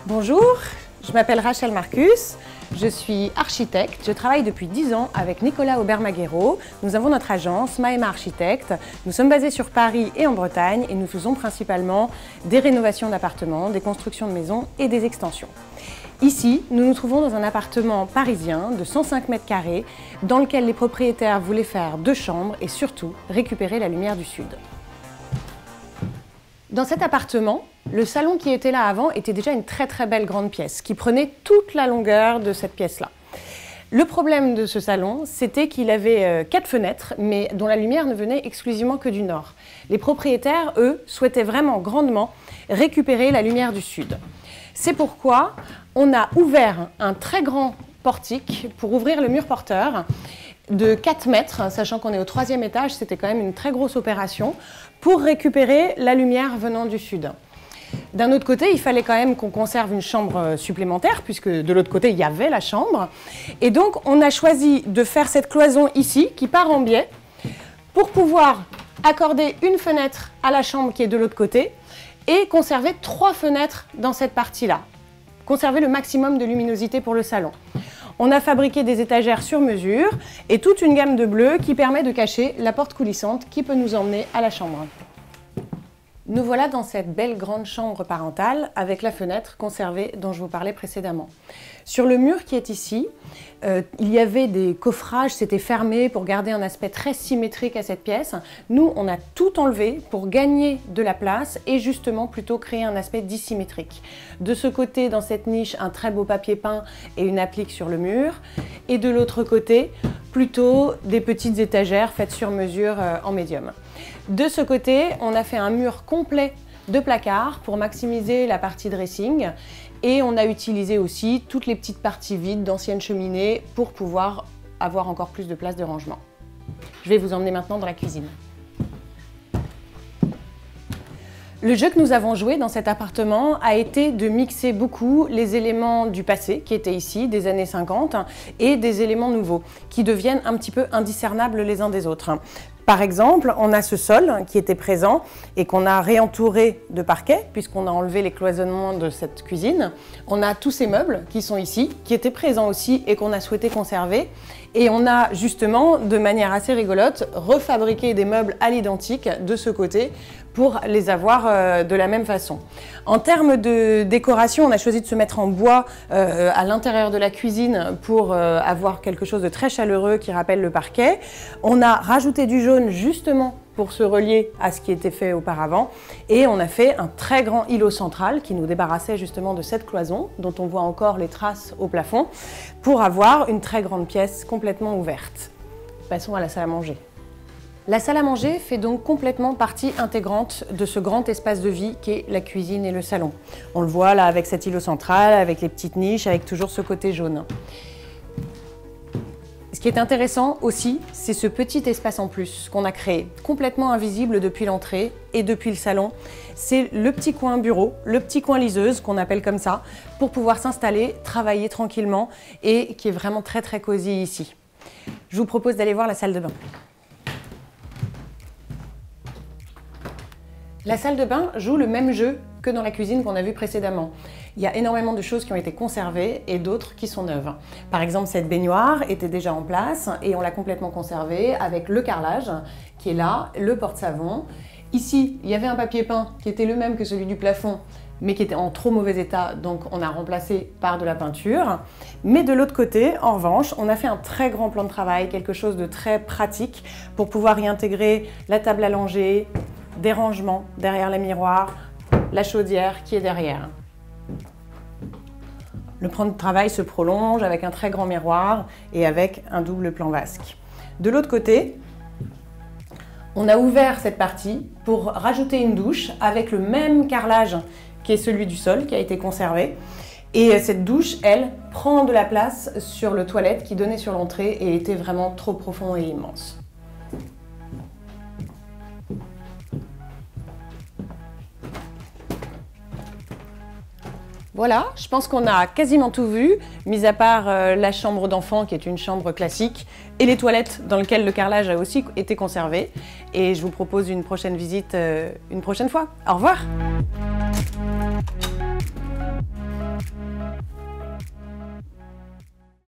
Bonjour, je m'appelle Rachel Marcus, je suis architecte, je travaille depuis 10 ans avec Nicolas Aubert-Maguero. Nous avons notre agence Maema Architecte, nous sommes basés sur Paris et en Bretagne et nous faisons principalement des rénovations d'appartements, des constructions de maisons et des extensions. Ici, nous nous trouvons dans un appartement parisien de 105 mètres carrés dans lequel les propriétaires voulaient faire 2 chambres et surtout récupérer la lumière du sud. Dans cet appartement, le salon qui était là avant était déjà une très belle grande pièce qui prenait toute la longueur de cette pièce-là. Le problème de ce salon, c'était qu'il avait 4 fenêtres, mais dont la lumière ne venait exclusivement que du nord. Les propriétaires, eux, souhaitaient vraiment grandement récupérer la lumière du sud. C'est pourquoi on a ouvert un très grand portique pour ouvrir le mur porteur de 4 mètres, sachant qu'on est au 3e étage, c'était quand même une très grosse opération, pour récupérer la lumière venant du sud. D'un autre côté, il fallait quand même qu'on conserve une chambre supplémentaire, puisque de l'autre côté, il y avait la chambre. Et donc, on a choisi de faire cette cloison ici, qui part en biais, pour pouvoir accorder une fenêtre à la chambre qui est de l'autre côté, et conserver 3 fenêtres dans cette partie-là. Conserver le maximum de luminosité pour le salon. On a fabriqué des étagères sur mesure et toute une gamme de bleus qui permet de cacher la porte coulissante qui peut nous emmener à la chambre. Nous voilà dans cette belle grande chambre parentale avec la fenêtre conservée dont je vous parlais précédemment. Sur le mur qui est ici, il y avait des coffrages, c'était fermé pour garder un aspect très symétrique à cette pièce. Nous, on a tout enlevé pour gagner de la place et justement plutôt créer un aspect dissymétrique. De ce côté, dans cette niche, un très beau papier peint et une applique sur le mur. Et de l'autre côté, plutôt des petites étagères faites sur mesure en médium. De ce côté, on a fait un mur complet de placards pour maximiser la partie dressing et on a utilisé aussi toutes les petites parties vides d'anciennes cheminées pour pouvoir avoir encore plus de place de rangement. Je vais vous emmener maintenant dans la cuisine. Le jeu que nous avons joué dans cet appartement a été de mixer beaucoup les éléments du passé, qui étaient ici, des années 50, et des éléments nouveaux, qui deviennent un petit peu indiscernables les uns des autres. Par exemple, on a ce sol qui était présent et qu'on a réentouré de parquet, puisqu'on a enlevé les cloisonnements de cette cuisine. On a tous ces meubles qui sont ici, qui étaient présents aussi et qu'on a souhaité conserver. Et on a justement, de manière assez rigolote, refabriqué des meubles à l'identique de ce côté pour les avoir de la même façon. En termes de décoration, on a choisi de se mettre en bois à l'intérieur de la cuisine pour avoir quelque chose de très chaleureux qui rappelle le parquet. On a rajouté du jaune justement pour se relier à ce qui était fait auparavant et on a fait un très grand îlot central qui nous débarrassait justement de cette cloison dont on voit encore les traces au plafond pour avoir une très grande pièce complètement ouverte. Passons à la salle à manger. La salle à manger fait donc complètement partie intégrante de ce grand espace de vie qu'est la cuisine et le salon. On le voit là avec cet îlot central, avec les petites niches, avec toujours ce côté jaune. Ce qui est intéressant aussi, c'est ce petit espace en plus qu'on a créé, complètement invisible depuis l'entrée et depuis le salon. C'est le petit coin bureau, le petit coin liseuse qu'on appelle comme ça, pour pouvoir s'installer, travailler tranquillement et qui est vraiment très cosy ici. Je vous propose d'aller voir la salle de bain. La salle de bain joue le même jeu que dans la cuisine qu'on a vu précédemment. Il y a énormément de choses qui ont été conservées et d'autres qui sont neuves. Par exemple, cette baignoire était déjà en place et on l'a complètement conservée avec le carrelage qui est là, le porte-savon. Ici, il y avait un papier peint qui était le même que celui du plafond, mais qui était en trop mauvais état, donc on a remplacé par de la peinture. Mais de l'autre côté, en revanche, on a fait un très grand plan de travail, quelque chose de très pratique pour pouvoir y intégrer la table à langer, des rangements derrière les miroirs, la chaudière qui est derrière. Le plan de travail se prolonge avec un très grand miroir et avec un double plan vasque. De l'autre côté, on a ouvert cette partie pour rajouter une douche avec le même carrelage qui est celui du sol qui a été conservé. Et cette douche, elle, prend de la place sur le toilette qui donnait sur l'entrée et était vraiment trop profond et immense. Voilà, je pense qu'on a quasiment tout vu, mis à part la chambre d'enfant qui est une chambre classique et les toilettes dans lesquelles le carrelage a aussi été conservé. Et je vous propose une prochaine visite une prochaine fois. Au revoir!